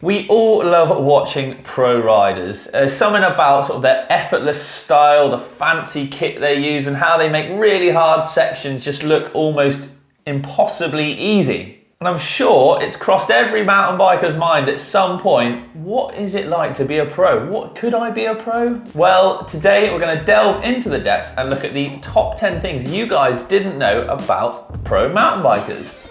We all love watching pro riders. There's something about sort of their effortless style, the fancy kit they use, and how they make really hard sections just look almost impossibly easy. And I'm sure it's crossed every mountain biker's mind at some point, what is it like to be a pro? What could I be a pro? Well, today we're going to delve into the depths and look at the top 10 things you guys didn't know about pro mountain bikers.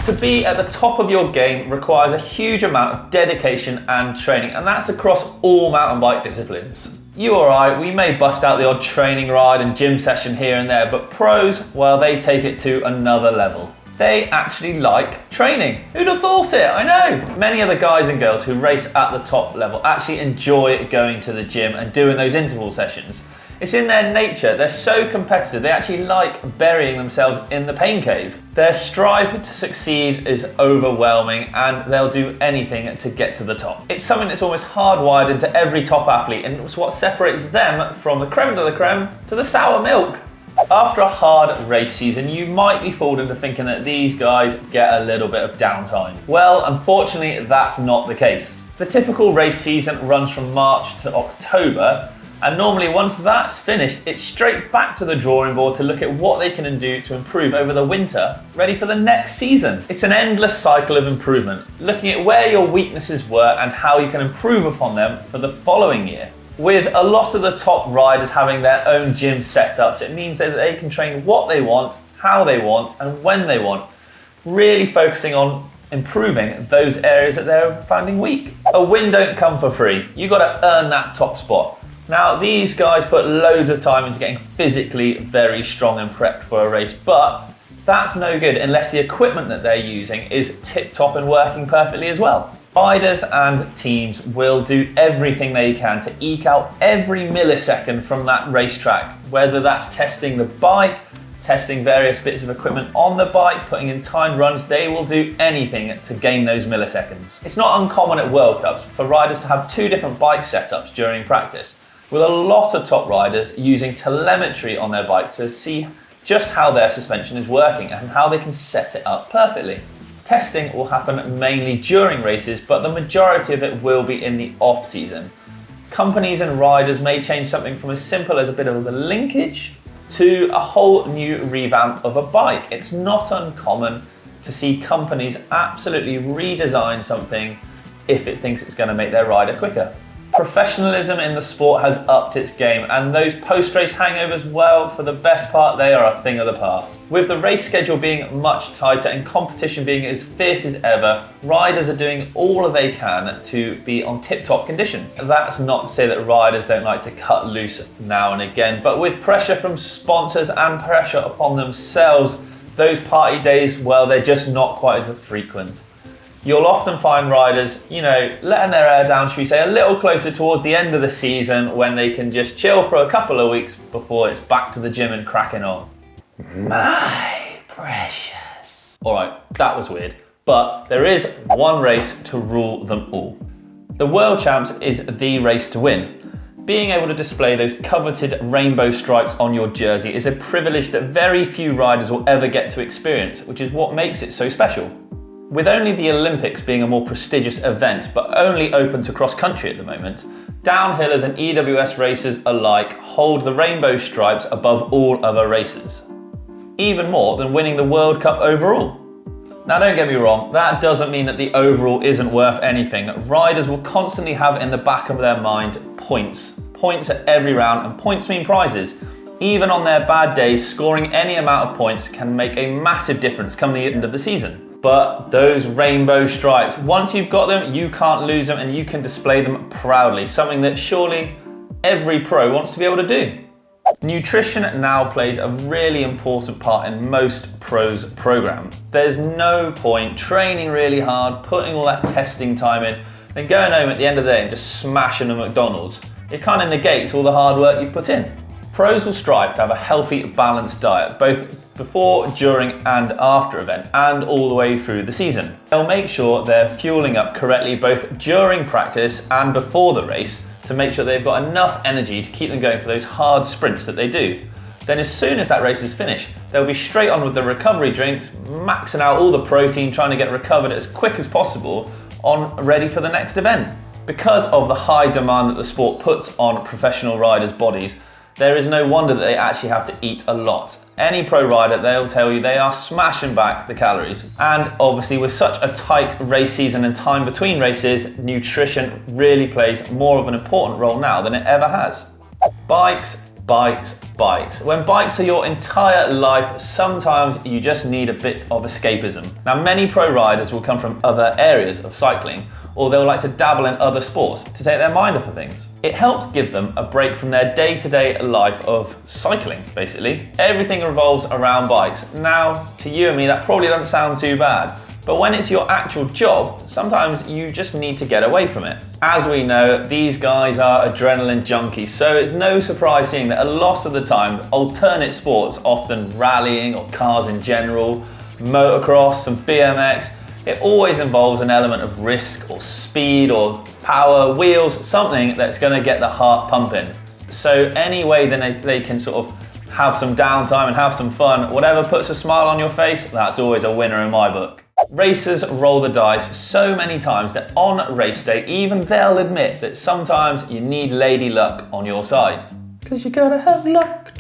To be at the top of your game requires a huge amount of dedication and training, and that's across all mountain bike disciplines. You or I, we may bust out the odd training ride and gym session here and there, but pros, well, they take it to another level. They actually like training. Who'd have thought it? I know. Many of the guys and girls who race at the top level actually enjoy going to the gym and doing those interval sessions. It's in their nature. They're so competitive. They actually like burying themselves in the pain cave. Their strive to succeed is overwhelming, and they'll do anything to get to the top. It's something that's almost hardwired into every top athlete, and it's what separates them from the creme de la creme to the sour milk. After a hard race season, you might be fooled into thinking that these guys get a little bit of downtime. Well, unfortunately, that's not the case. The typical race season runs from March to October, and normally once that's finished, it's straight back to the drawing board to look at what they can do to improve over the winter, ready for the next season. It's an endless cycle of improvement, looking at where your weaknesses were and how you can improve upon them for the following year. With a lot of the top riders having their own gym setups, it means that they can train what they want, how they want, and when they want, really focusing on improving those areas that they're finding weak. A win don't come for free. You've got to earn that top spot. Now, these guys put loads of time into getting physically very strong and prepped for a race, but that's no good unless the equipment that they're using is tip-top and working perfectly as well. Riders and teams will do everything they can to eke out every millisecond from that racetrack, whether that's testing the bike, testing various bits of equipment on the bike, putting in timed runs. They will do anything to gain those milliseconds. It's not uncommon at World Cups for riders to have two different bike setups during practice, with a lot of top riders using telemetry on their bike to see just how their suspension is working and how they can set it up perfectly. Testing will happen mainly during races, but the majority of it will be in the off-season. Companies and riders may change something from as simple as a bit of a linkage to a whole new revamp of a bike. It's not uncommon to see companies absolutely redesign something if it thinks it's going to make their rider quicker. Professionalism in the sport has upped its game, and those post-race hangovers, well, for the best part, they are a thing of the past. With the race schedule being much tighter and competition being as fierce as ever, riders are doing all they can to be on tip-top condition. That's not to say that riders don't like to cut loose now and again, but with pressure from sponsors and pressure upon themselves, those party days, well, they're just not quite as frequent. You'll often find riders, letting their hair down, should we say, a little closer towards the end of the season when they can just chill for a couple of weeks before it's back to the gym and cracking on. My precious. All right, that was weird, but there is one race to rule them all. The World Champs is the race to win. Being able to display those coveted rainbow stripes on your jersey is a privilege that very few riders will ever get to experience, which is what makes it so special. With only the Olympics being a more prestigious event, but only open to cross-country at the moment, downhillers and EWS racers alike hold the rainbow stripes above all other races. Even more than winning the World Cup overall. Now, don't get me wrong, that doesn't mean that the overall isn't worth anything. Riders will constantly have in the back of their mind points. Points at every round, and points mean prizes. Even on their bad days, scoring any amount of points can make a massive difference come the end of the season. But those rainbow stripes, once you've got them, you can't lose them, and you can display them proudly, something that surely every pro wants to be able to do. Nutrition now plays a really important part in most pros' programs. There's no point training really hard, putting all that testing time in, then going home at the end of the day and just smashing a McDonald's. It kind of negates all the hard work you've put in. Pros will strive to have a healthy, balanced diet, both before, during and after event, and all the way through the season. They'll make sure they're fueling up correctly both during practice and before the race to make sure they've got enough energy to keep them going for those hard sprints that they do. Then as soon as that race is finished, they'll be straight on with the recovery drinks, maxing out all the protein, trying to get recovered as quick as possible ready for the next event. Because of the high demand that the sport puts on professional riders' bodies, there is no wonder that they actually have to eat a lot. Any pro rider, they'll tell you they are smashing back the calories. And obviously with such a tight race season and time between races, nutrition really plays more of an important role now than it ever has. Bikes, bikes, bikes. When bikes are your entire life, sometimes you just need a bit of escapism. Now, many pro riders will come from other areas of cycling, or they'll like to dabble in other sports to take their mind off of things. It helps give them a break from their day-to-day life of cycling, basically. Everything revolves around bikes. Now, to you and me, that probably doesn't sound too bad. But when it's your actual job, sometimes you just need to get away from it. As we know, these guys are adrenaline junkies, so it's no surprise seeing that a lot of the time, alternate sports, often rallying or cars in general, motocross and BMX, it always involves an element of risk or speed or power, wheels, something that's going to get the heart pumping. So any way that they can sort of have some downtime and have some fun, whatever puts a smile on your face, that's always a winner in my book. Racers roll the dice so many times that on race day, even they'll admit that sometimes you need lady luck on your side. Because you gotta have luck.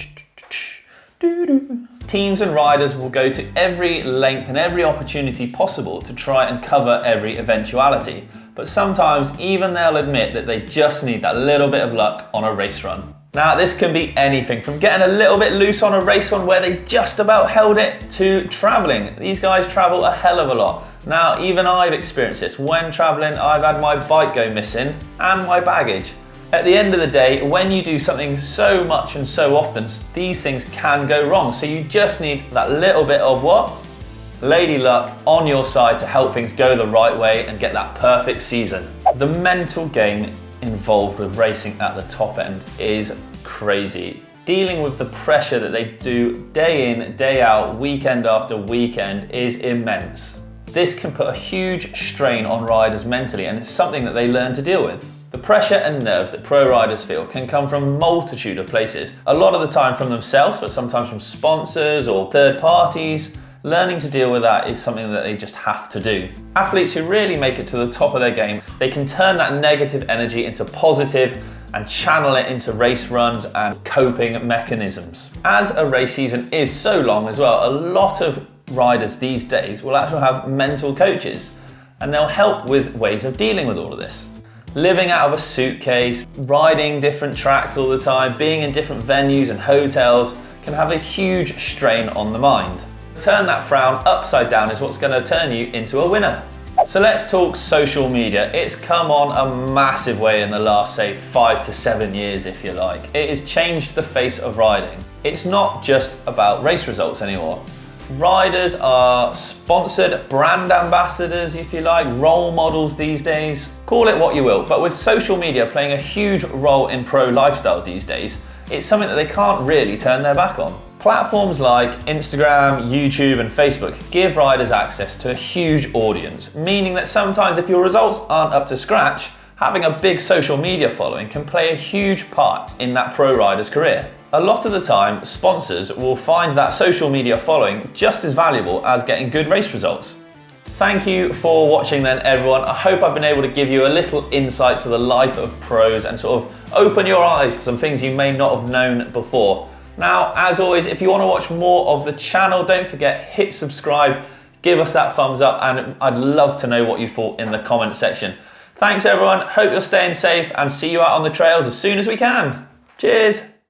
Teams and riders will go to every length and every opportunity possible to try and cover every eventuality. But sometimes even they'll admit that they just need that little bit of luck on a race run. Now, this can be anything from getting a little bit loose on a race run where they just about held it to traveling. These guys travel a hell of a lot. Now, even I've experienced this. When traveling, I've had my bike go missing and my baggage. At the end of the day, when you do something so much and so often, these things can go wrong. So you just need that little bit of what? Lady luck on your side to help things go the right way and get that perfect season. The mental game involved with racing at the top end is crazy. Dealing with the pressure that they do day in, day out, weekend after weekend is immense. This can put a huge strain on riders mentally, and it's something that they learn to deal with. The pressure and nerves that pro riders feel can come from a multitude of places. A lot of the time from themselves, but sometimes from sponsors or third parties. Learning to deal with that is something that they just have to do. Athletes who really make it to the top of their game, they can turn that negative energy into positive and channel it into race runs and coping mechanisms. As a race season is so long as well, a lot of riders these days will actually have mental coaches, and they'll help with ways of dealing with all of this. Living out of a suitcase, riding different tracks all the time, being in different venues and hotels can have a huge strain on the mind. Turn that frown upside down is what's going to turn you into a winner. So let's talk social media. It's come on a massive way in the last, say, 5 to 7 years, if you like. It has changed the face of riding. It's not just about race results anymore. Riders are sponsored brand ambassadors, if you like, role models these days. Call it what you will, but with social media playing a huge role in pro lifestyles these days, it's something that they can't really turn their back on. Platforms like Instagram, YouTube, and Facebook give riders access to a huge audience, meaning that sometimes if your results aren't up to scratch, having a big social media following can play a huge part in that pro rider's career. A lot of the time, sponsors will find that social media following just as valuable as getting good race results. Thank you for watching then, everyone. I hope I've been able to give you a little insight to the life of pros and sort of open your eyes to some things you may not have known before. Now, as always, if you want to watch more of the channel, don't forget, hit subscribe, give us that thumbs up, and I'd love to know what you thought in the comment section. Thanks everyone, hope you're staying safe and see you out on the trails as soon as we can. Cheers.